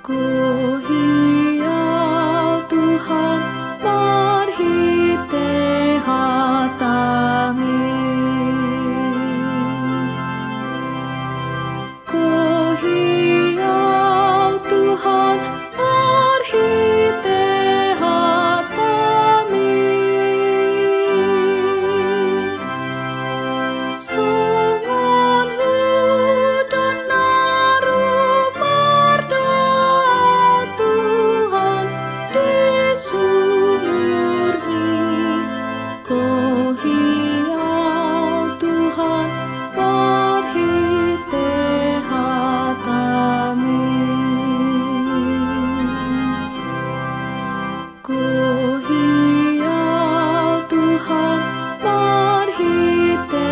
Ku hiau Tuhan marhite hatami. Ku hiau Tuhan marhite hatami. Sungun hudan naru berdoa Tuhan di sumurni. Ku hiau Tuhan marhite hatami. Ku hiau Tuhan marhite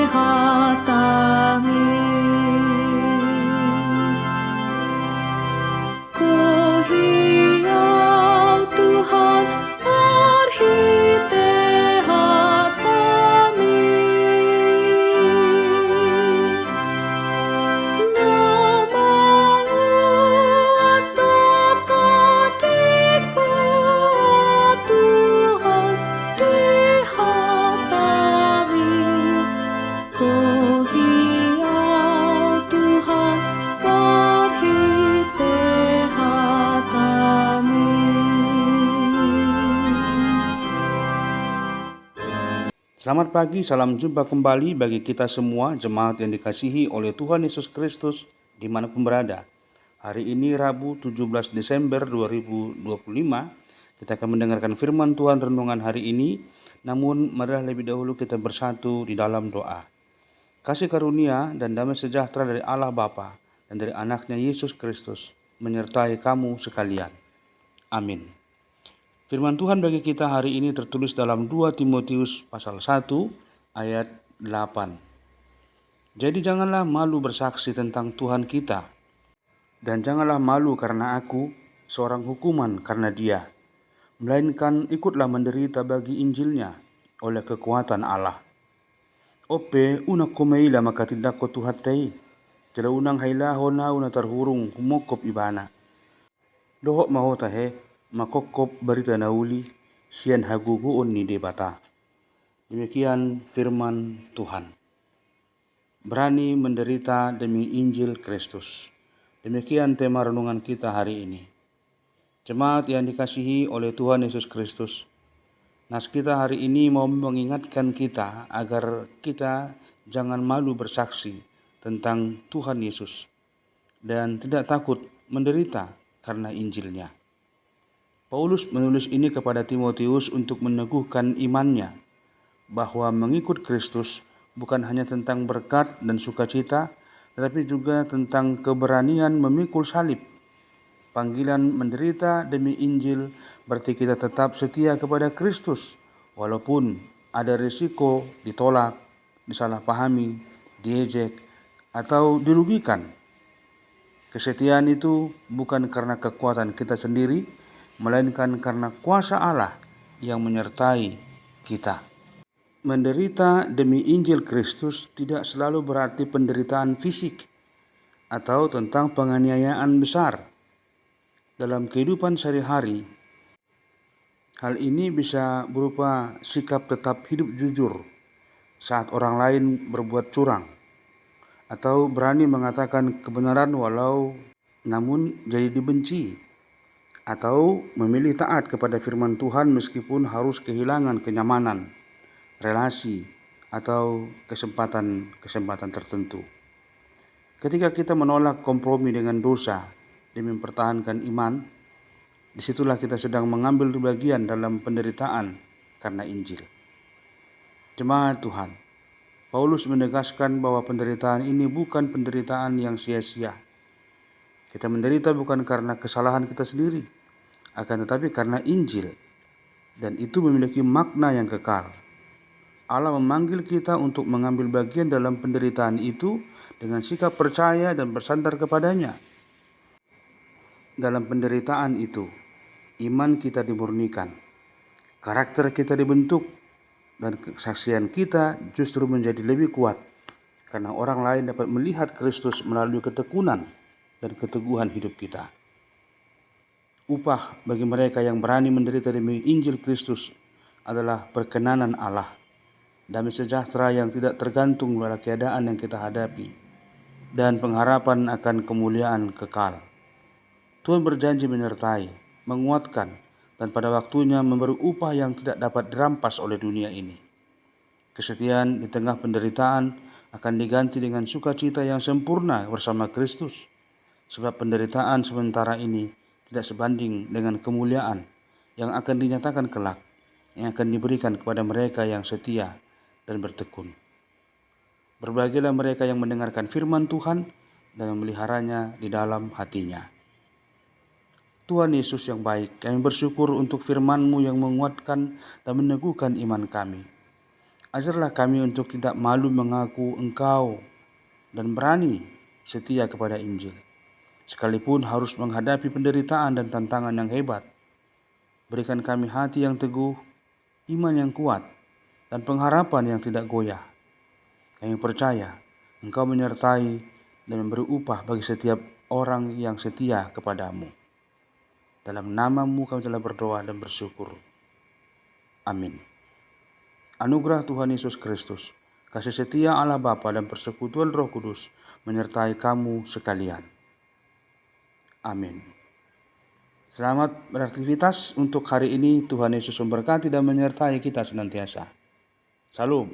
hatami. Ku hiau Tuhan marhite hatami. Namamu astaka diku Tuhan di hatami. Ku hiau Tuhan marhite hatami. Selamat pagi, salam jumpa kembali bagi kita semua jemaat yang dikasihi oleh Tuhan Yesus Kristus dimanapun berada. Hari ini Rabu 17 Desember 2025, kita akan mendengarkan firman Tuhan renungan hari ini. Namun marilah lebih dahulu kita bersatu di dalam doa. Kasih karunia dan damai sejahtera dari Allah Bapa dan dari anaknya Yesus Kristus menyertai kamu sekalian. Amin. Firman Tuhan bagi kita hari ini tertulis dalam 2 Timotius pasal 1 ayat 8. Jadi janganlah malu bersaksi tentang Tuhan kita, dan janganlah malu karena aku, seorang hukuman karena Dia, melainkan ikutlah menderita bagi Injilnya oleh kekuatan Allah. Ope una komeila maka tidak ko tuhatay, jala unang hailahon na una tarhurung humokop ibana. Dohok mahota he, makokop barita nauli, sian haguguon ni debata. Demikian firman Tuhan. Berani menderita demi Injil Kristus. Demikian tema renungan kita hari ini. Jemaat yang dikasihi oleh Tuhan Yesus Kristus, nas kita hari ini mau mengingatkan kita agar kita jangan malu bersaksi tentang Tuhan Yesus dan tidak takut menderita karena Injilnya. Paulus menulis ini kepada Timotius untuk meneguhkan imannya bahwa mengikut Kristus bukan hanya tentang berkat dan sukacita, tetapi juga tentang keberanian memikul salib. Panggilan menderita demi Injil berarti kita tetap setia kepada Kristus walaupun ada risiko ditolak, disalahpahami, diejek, atau dirugikan. Kesetiaan itu bukan karena kekuatan kita sendiri, melainkan karena kuasa Allah yang menyertai kita. Menderita demi Injil Kristus tidak selalu berarti penderitaan fisik atau tentang penganiayaan besar. Dalam kehidupan sehari-hari, hal ini bisa berupa sikap tetap hidup jujur saat orang lain berbuat curang, atau berani mengatakan kebenaran walau namun jadi dibenci, atau memilih taat kepada firman Tuhan meskipun harus kehilangan kenyamanan, relasi, atau kesempatan tertentu. Ketika kita menolak kompromi dengan dosa demi mempertahankan iman, disitulah kita sedang mengambil bagian dalam penderitaan karena Injil. Jemaat Tuhan, Paulus menegaskan bahwa penderitaan ini bukan penderitaan yang sia-sia. Kita menderita bukan karena kesalahan kita sendiri, akan tetapi karena Injil, dan itu memiliki makna yang kekal. Allah memanggil kita untuk mengambil bagian dalam penderitaan itu dengan sikap percaya dan bersandar kepadanya. Dalam penderitaan itu, iman kita dimurnikan, karakter kita dibentuk, dan kesaksian kita justru menjadi lebih kuat karena orang lain dapat melihat Kristus melalui ketekunan dan keteguhan hidup kita. Upah bagi mereka yang berani menderita demi Injil Kristus adalah perkenanan Allah, damai sejahtera yang tidak tergantung pada keadaan yang kita hadapi, dan pengharapan akan kemuliaan kekal. Tuhan berjanji menyertai, menguatkan, dan pada waktunya memberi upah yang tidak dapat dirampas oleh dunia ini. Kesetiaan di tengah penderitaan akan diganti dengan sukacita yang sempurna bersama Kristus, sebab penderitaan sementara ini tidak sebanding dengan kemuliaan yang akan dinyatakan kelak, yang akan diberikan kepada mereka yang setia dan bertekun. Berbahagialah mereka yang mendengarkan firman Tuhan dan memeliharanya di dalam hatinya. Tuhan Yesus yang baik, kami bersyukur untuk firman-Mu yang menguatkan dan meneguhkan iman kami. Ajarlah kami untuk tidak malu mengaku Engkau dan berani setia kepada Injil, sekalipun harus menghadapi penderitaan dan tantangan yang hebat. Berikan kami hati yang teguh, iman yang kuat, dan pengharapan yang tidak goyah. Kami percaya Engkau menyertai dan memberi upah bagi setiap orang yang setia kepadamu. Dalam nama-Mu kami telah berdoa dan bersyukur. Amin. Anugerah Tuhan Yesus Kristus, kasih setia Allah Bapa dan persekutuan Roh Kudus menyertai kamu sekalian. Amin. Selamat beraktivitas untuk hari ini. Tuhan Yesus memberkati dan menyertai kita senantiasa. Salam.